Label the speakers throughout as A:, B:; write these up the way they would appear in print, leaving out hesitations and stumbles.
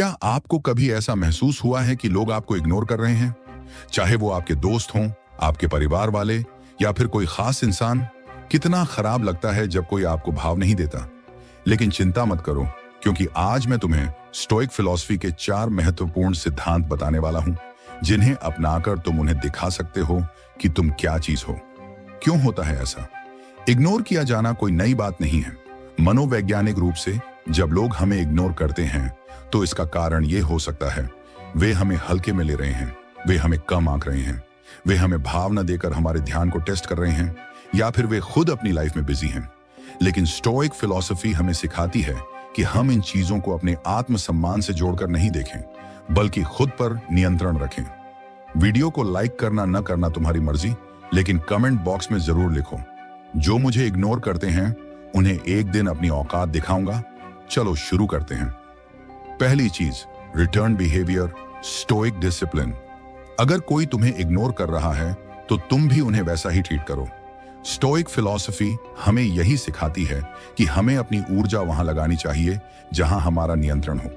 A: क्या आपको कभी ऐसा महसूस हुआ है कि लोग आपको इग्नोर कर रहे हैं? चाहे वो आपके दोस्त हों, आपके परिवार वाले या फिर कोई खास इंसान। कितना खराब लगता है जब कोई आपको भाव नहीं देता। लेकिन चिंता मत करो, क्योंकि आज मैं तुम्हें स्टोइक फिलॉसफी के 4 महत्वपूर्ण सिद्धांत बताने वाला हूं, जिन्हें अपनाकर तुम उन्हें दिखा सकते हो कि तुम क्या चीज हो। क्यों होता है ऐसा? इग्नोर किया जाना कोई नई बात नहीं है। मनोवैज्ञानिक रूप से जब लोग हमें इग्नोर करते हैं तो इसका कारण ये हो सकता है वे हमें हल्के में ले रहे हैं, वे हमें कम आंक रहे हैं, वे हमें भाव न देकर हमारे ध्यान को टेस्ट कर रहे हैं, या फिर वे खुद अपनी लाइफ में बिजी हैं। लेकिन स्टोइक फिलॉसफी हमें सिखाती है कि हम इन चीजों को अपने आत्मसम्मान से जोड़कर नहीं देखें, बल्कि खुद पर नियंत्रण रखें। वीडियो को लाइक करना न करना तुम्हारी मर्जी, लेकिन कमेंट बॉक्स में जरूर लिखो, जो मुझे इग्नोर करते हैं उन्हें एक दिन अपनी औकात दिखाऊंगा। चलो शुरू करते हैं। पहली चीज, रिटर्न बिहेवियर, स्टोइक डिसिप्लिन। अगर कोई तुम्हें इग्नोर कर रहा है तो तुम भी उन्हें वैसा ही ट्रीट करो। स्टोइक फिलॉसफी हमें यही सिखाती है कि हमें अपनी ऊर्जा वहां लगानी चाहिए जहां हमारा नियंत्रण हो।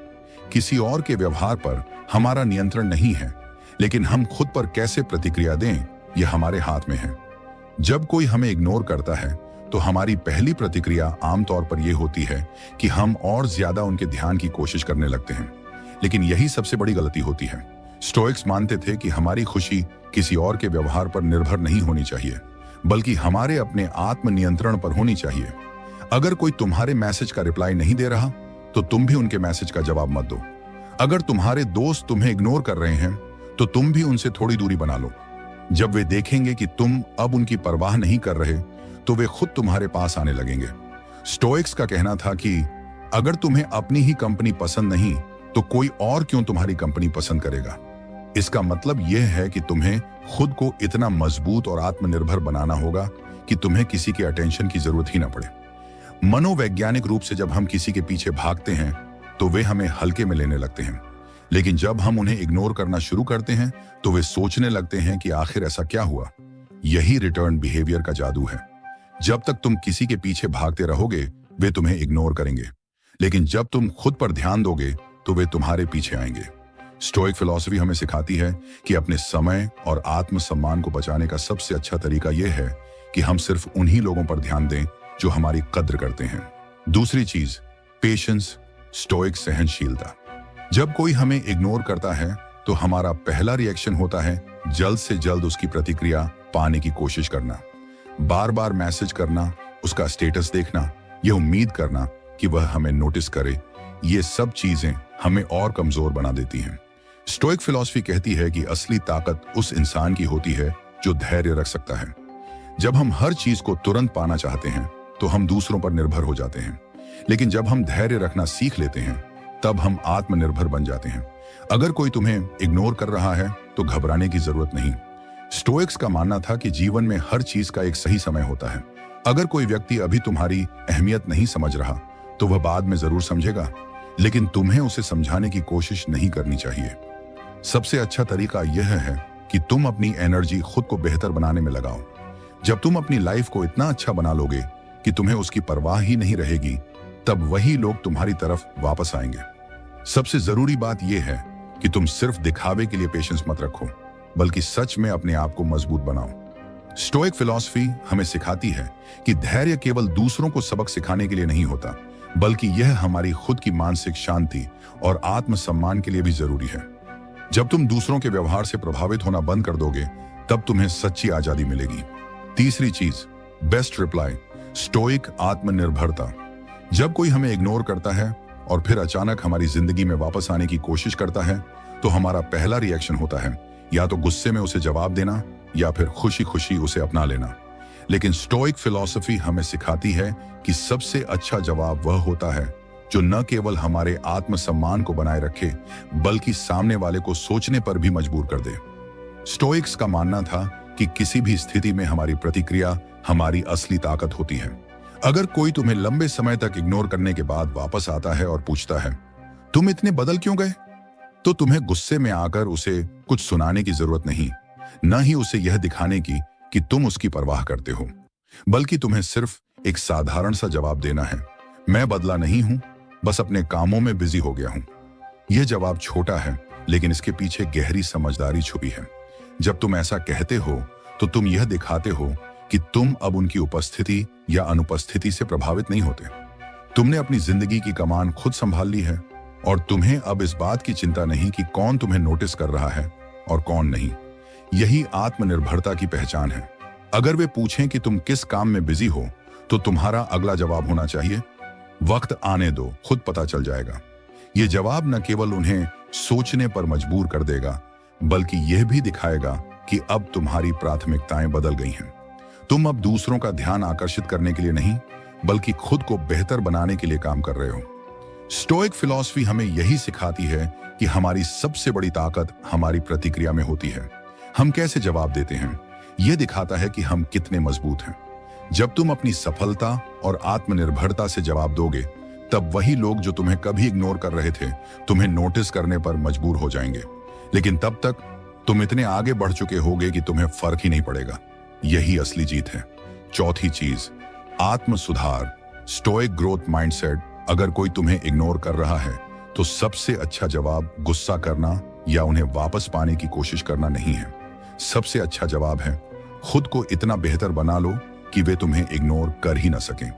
A: किसी और के व्यवहार पर हमारा नियंत्रण नहीं है, लेकिन हम खुद पर कैसे प्रतिक्रिया दें यह हमारे हाथ में है। जब कोई हमें इग्नोर करता है तो हमारी पहली प्रतिक्रिया आमतौर पर यह होती है कि हम और ज्यादा उनके ध्यान की कोशिश करने लगते हैं। लेकिन यही सबसे बड़ी गलती होती है। स्टोइक्स मानते थे कि हमारी खुशी किसी और के व्यवहार पर निर्भर नहीं होनी चाहिए, बल्कि हमारे अपने आत्म नियंत्रण पर होनी चाहिए। अगर कोई तुम्हारे मैसेज का रिप्लाई नहीं दे रहा तो तुम भी उनके मैसेज का जवाब मत दो। अगर तुम्हारे दोस्त तुम्हें इग्नोर कर रहे हैं तो तुम भी उनसे थोड़ी दूरी बना लो। जब वे देखेंगे कि तुम अब उनकी परवाह नहीं कर रहे तो वे खुद तुम्हारे पास आने लगेंगे। स्टोइक्स का कहना था कि अगर तुम्हें अपनी ही कंपनी पसंद नहीं तो कोई और क्यों तुम्हारी कंपनी पसंद करेगा। इसका मतलब यह है कि तुम्हें खुद को इतना मजबूत और आत्मनिर्भर बनाना होगा कि तुम्हें किसी के अटेंशन की जरूरत ही ना पड़े। मनोवैज्ञानिक रूप से जब हम किसी के पीछे भागते हैं तो वे हमें हल्के में लेने लगते हैं, लेकिन जब हम उन्हें इग्नोर करना शुरू करते हैं तो वे सोचने लगते हैं कि आखिर ऐसा क्या हुआ। यही रिटर्न बिहेवियर का जादू है। जब तक तुम किसी के पीछे भागते रहोगे वे तुम्हें इग्नोर करेंगे, लेकिन जब तुम खुद पर ध्यान दोगे तो वे तुम्हारे पीछे आएंगे। स्टोइक फिलॉसफी हमें सिखाती है कि अपने समय और आत्मसम्मान को बचाने का सबसे अच्छा तरीका यह है कि हम सिर्फ उन्हीं लोगों पर ध्यान दें जो हमारी कद्र करते हैं। दूसरी चीज, पेशेंस, स्टोइक सहनशीलता। जब कोई हमें इग्नोर करता है तो हमारा पहला रिएक्शन होता है जल्द से जल्द उसकी प्रतिक्रिया पाने की कोशिश करना। बार बार मैसेज करना, उसका स्टेटस देखना, यह उम्मीद करना कि वह हमें नोटिस करे, ये सब चीजें हमें और कमजोर बना देती हैं। स्टोइक फिलॉसफी कहती है कि असली ताकत उस इंसान की होती है जो धैर्य रख सकता है। जब हम हर चीज को तुरंत पाना चाहते हैं तो हम दूसरों पर निर्भर हो जाते हैं, लेकिन जब हम धैर्य रखना सीख लेते हैं तब हम आत्मनिर्भर बन जाते हैं। अगर कोई तुम्हें इग्नोर कर रहा है तो घबराने की जरूरत नहीं। स्टोइक्स का मानना था कि जीवन में हर चीज का एक सही समय होता है। अगर कोई व्यक्ति अभी तुम्हारी अहमियत नहीं समझ रहा तो वह बाद में जरूर समझेगा, लेकिन तुम्हें उसे समझाने की कोशिश नहीं करनी चाहिए। सबसे अच्छा तरीका यह है कि तुम अपनी एनर्जी खुद को बेहतर बनाने में लगाओ। जब तुम अपनी लाइफ को इतना अच्छा बना लोगे कि तुम्हें उसकी परवाह ही नहीं रहेगी, तब वही लोग तुम्हारी तरफ वापस आएंगे। सबसे जरूरी बात यह है कि तुम सिर्फ दिखावे के लिए पेशेंस मत रखो, बल्कि सच में अपने आप को मजबूत बनाओ। स्टोइक फिलॉसफी हमें सिखाती है कि धैर्य केवल दूसरों को सबक सिखाने के लिए नहीं होता, बल्कि यह हमारी खुद की मानसिक शांति और आत्मसम्मान के लिए भी जरूरी है। जब तुम दूसरों के व्यवहार से प्रभावित होना बंद कर दोगे तब तुम्हें सच्ची आजादी मिलेगी। तीसरी चीज, बेस्ट रिप्लाई, स्टोइक आत्मनिर्भरता। जब कोई हमें इग्नोर करता है और फिर अचानक हमारी जिंदगी में वापस आने की कोशिश करता है तो हमारा पहला रिएक्शन होता है या तो गुस्से में उसे जवाब देना या फिर खुशी खुशी उसे अपना लेना। लेकिन स्टोइक फिलॉसफी हमें सिखाती है कि सबसे अच्छा जवाब वह होता है जो न केवल हमारे आत्मसम्मान को बनाए रखे, बल्कि सामने वाले को सोचने पर भी मजबूर कर दे। स्टोइक्स का मानना था कि किसी भी स्थिति में हमारी प्रतिक्रिया हमारी असली ताकत होती है। अगर कोई तुम्हें लंबे समय तक इग्नोर करने के बाद वापस आता है और पूछता है तुम इतने बदल क्यों गए, तो तुम्हें गुस्से में आकर उसे कुछ सुनाने की जरूरत नहीं, न ही उसे यह दिखाने की कि तुम उसकी परवाह करते हो, बल्कि तुम्हें सिर्फ एक साधारण सा जवाब देना है, मैं बदला नहीं हूं, बस अपने कामों में बिजी हो गया हूं। यह जवाब छोटा है, लेकिन इसके पीछे गहरी समझदारी छुपी है। जब तुम ऐसा कहते हो तो तुम यह दिखाते हो कि तुम अब उनकी उपस्थिति या अनुपस्थिति से प्रभावित नहीं होते। तुमने अपनी जिंदगी की कमान खुद संभाल ली है और तुम्हें अब इस बात की चिंता नहीं कि कौन तुम्हें नोटिस कर रहा है और कौन नहीं। यही आत्मनिर्भरता की पहचान है। अगर वे पूछें कि तुम किस काम में बिजी हो, तो तुम्हारा अगला जवाब होना चाहिए, वक्त आने दो, खुद पता चल जाएगा। यह जवाब न केवल उन्हें सोचने पर मजबूर कर देगा, बल्कि यह भी दिखाएगा कि अब तुम्हारी प्राथमिकताएं बदल गई हैं। तुम अब दूसरों का ध्यान आकर्षित करने के लिए नहीं, बल्कि खुद को बेहतर बनाने के लिए काम कर रहे हो। स्टोइक फिलॉसफी हमें यही सिखाती है कि हमारी सबसे बड़ी ताकत हमारी प्रतिक्रिया में होती है। हम कैसे जवाब देते हैं, यह दिखाता है कि हम कितने मजबूत हैं। जब तुम अपनी सफलता और आत्मनिर्भरता से जवाब दोगे, तब वही लोग जो तुम्हें कभी इग्नोर कर रहे थे, तुम्हें नोटिस करने पर मजबूर हो जाएंगे। लेकिन तब तक तुम इतने आगे बढ़ चुके होगे कि तुम्हें फर्क ही नहीं पड़ेगा। यही असली जीत है। चौथी चीज, आत्म सुधार, स्टोइक ग्रोथ माइंडसेट। अगर कोई तुम्हें इग्नोर कर रहा है, तो सबसे अच्छा जवाब गुस्सा करना या उन्हें वापस पाने की कोशिश करना नहीं है। सबसे अच्छा जवाब है, खुद को इतना बेहतर बना लो कि वे तुम्हें इग्नोर कर ही ना सकें।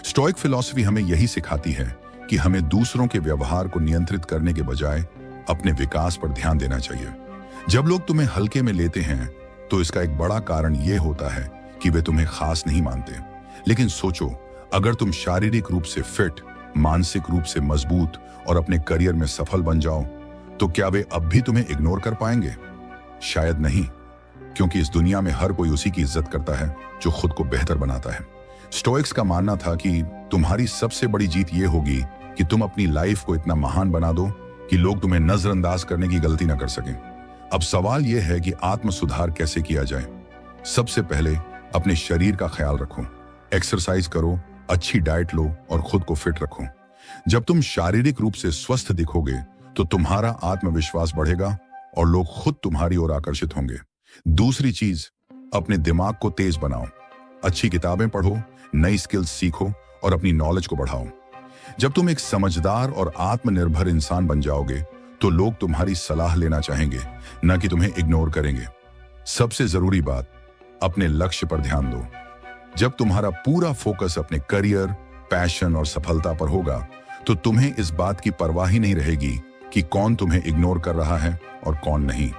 A: स्टोइक फिलॉसफी हमें यही सिखाती है कि हमें दूसरों के व्यवहार को नियंत्रित करने के बजाय अपने विकास पर ध्यान देना चाहिए। जब लोग तुम्हें हल्के में लेते हैं, तो इसका एक बड़ा कारण यह होता है कि वे तुम्हें खास नहीं मानते। लेकिन सोचो, अगर तुम शारीरिक रूप से फिट, मानसिक रूप से मजबूत और अपने करियर में सफल बन जाओ, तो क्या वे अब भी तुम्हें इग्नोर कर पाएंगे? शायद नहीं, क्योंकि इस दुनिया में हर कोई उसी की इज्जत करता है जो खुद को बेहतर बनाता है। स्टोइक्स का मानना था कि तुम्हारी सबसे बड़ी जीत यह होगी कि तुम अपनी लाइफ को इतना महान बना दो कि लोग तुम्हें नजरअंदाज करने की गलती ना कर सकें। अब सवाल यह है कि आत्म सुधार कैसे किया जाए। सबसे पहले अपने शरीर का ख्याल रखो, एक्सरसाइज करो, अच्छी डाइट लो और खुद को फिट रखो। जब तुम शारीरिक रूप से स्वस्थ दिखोगे, तो तुम्हारा आत्मविश्वास बढ़ेगा और लोग खुद तुम्हारी ओर आकर्षित होंगे। दूसरी चीज, अपने दिमाग को तेज बनाओ। अच्छी किताबें पढ़ो, नई स्किल्स सीखो और अपनी नॉलेज को बढ़ाओ। जब तुम एक समझदार और आत्मनिर्भर इंसान बन जाओगे, तो लोग तुम्हारी सलाह लेना चाहेंगे, न कि तुम्हें इग्नोर करेंगे। सबसे जरूरी बात, अपने लक्ष्य पर ध्यान दो। जब तुम्हारा पूरा फोकस अपने करियर, पैशन और सफलता पर होगा, तो तुम्हें इस बात की परवाह ही नहीं रहेगी कि कौन तुम्हें इग्नोर कर रहा है और कौन नहीं।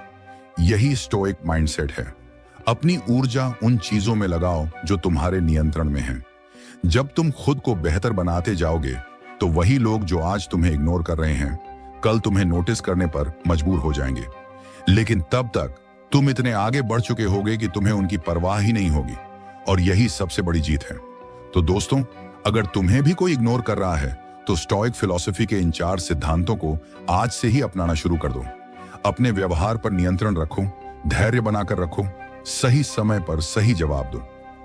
A: यही स्टोइक माइंडसेट है। अपनी ऊर्जा उन चीजों में लगाओ जो तुम्हारे नियंत्रण में हैं। जब तुम खुद को बेहतर बनाते जाओगे, तो वही लोग जो आज तुम्हें इग्नोर कर रहे हैं, कल तुम्हें नोटिस करने पर मजबूर हो जाएंगे। लेकिन तब तक तुम इतने आगे बढ़ चुके होगे कि तुम्हें उनकी परवाह ही नहीं होगी, और यही सबसे बड़ी जीत है। तो दोस्तों, अगर तुम्हें भी कोई इग्नोर कर रहा है, तो स्टोइक फिलॉसफी के इन 4 सिद्धांतों को आज से ही अपनाना शुरू कर दो। अपने व्यवहार पर नियंत्रण रखो, धैर्य बनाकर रखो, सही समय पर सही जवाब दो,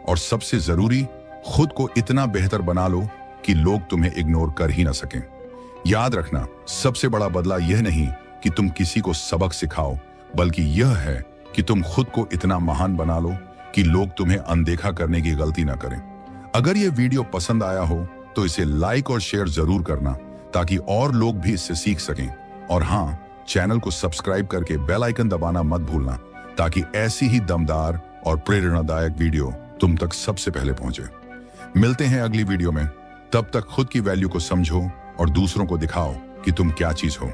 A: और सबसे जरूरी, खुद को इतना बेहतर बना लो कि लोग तुम्हें इग्नोर कर ही ना सकें। याद रखना, सबसे बड़ा बदला यह नहीं कि तुम किसी को सबक सिखाओ, बल्कि यह है कि तुम खुद को इतना महान बना लो कि लोग तुम्हें अनदेखा करने की गलती ना करें। अगर यह वीडियो पसंद आया हो, तो इसे लाइक और शेयर जरूर करना, ताकि और लोग भी इससे सीख सकें। और हाँ, चैनल को सब्सक्राइब करके बेल आइकन दबाना मत भूलना, ताकि ऐसी ही दमदार और प्रेरणादायक वीडियो तुम तक सबसे पहले पहुंचे। मिलते हैं अगली वीडियो में। तब तक खुद की वैल्यू को समझो और दूसरों को दिखाओ कि तुम क्या चीज हो।